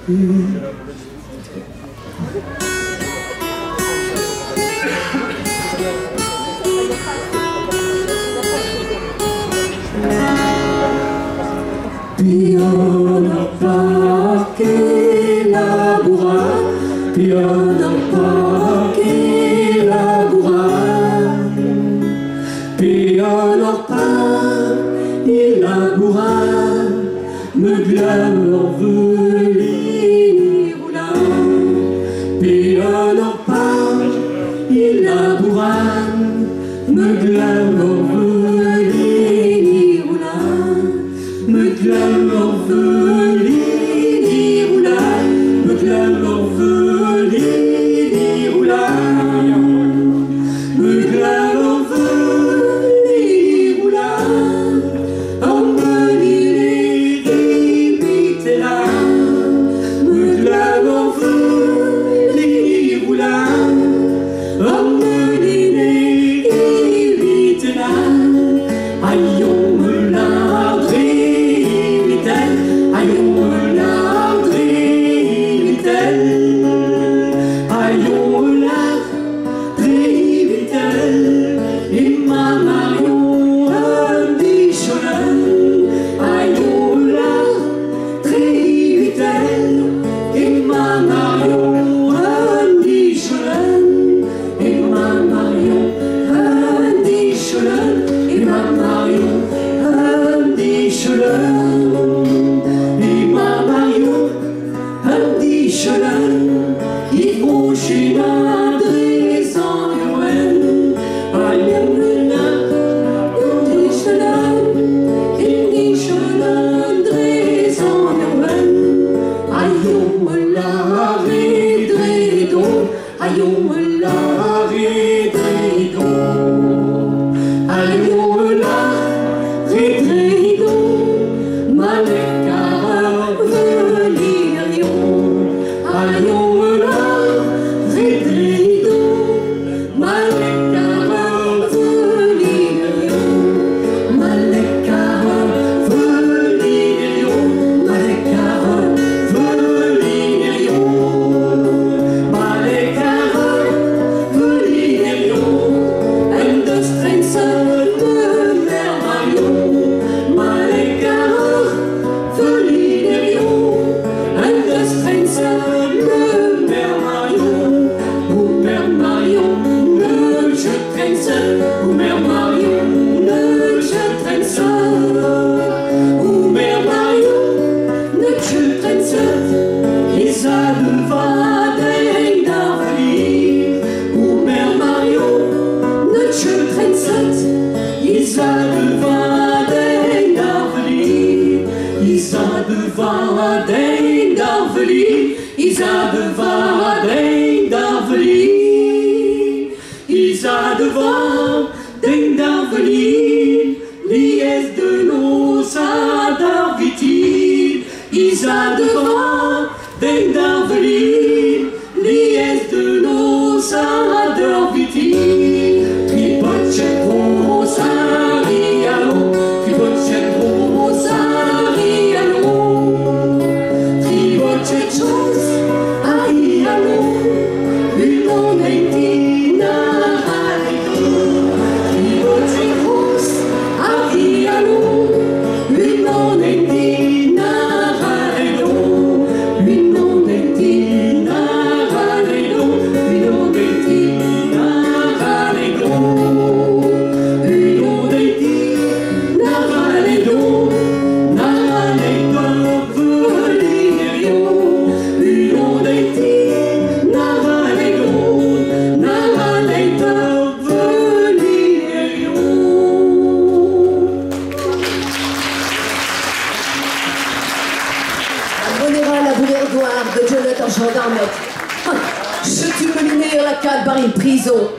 Piano parquet la bourrade, piano parquet la bourrade, piano parquet la bourrade, me glane envelé roulant, piano parquet la bourrade, me glane envelé roulant. Me clame l'envelé roulade, me clame l'envelé roulade, me clame l'envelé roulade, emmener les vite là, me clame l'envelé roulade, emmener les vite là, aïons me ladrer. Aïons me ladrer vite-elle, aïons me ladrer vite-elle, et ma Marion un bichonin, aïons me ladrer vite-elle, et ma Marion un bichonin, et ma Marion un bichonin, et ma Marion un bichonin. Il faut chez l'André sans Noël, aïe me l'André sans Noël, aïe me l'arrêter donc, aïe me l'arrêter donc, aïe me l'arrêter donc, Maleka aïons me l'arrêter donc, Maleka velirion, Maleka velirion, Maleka velirion, Maleka velirion, en de strense de mer Marion, Maleka velirion, en de strense. Mère Marion, ne je traîne seul. Oh Mère Marion, ne je traîne seul. Isa de Vadin d'Arvely. Oh Mère Marion, ne je traîne seul. Isa de Vadin d'Arvely. Isa de Vadin d'Arvely. Isa de Vadin d'Arvely. Isa devant d'Arvely, liesse de nos adorviti. Isa devant d'Arvely, liesse de nos adorviti. Tripoche trop sarialo, tripoche trop sarialo, tripoche chose arialo, une onentina. De Jonathan Gendarme. Je suis mené à la 4 par une prison.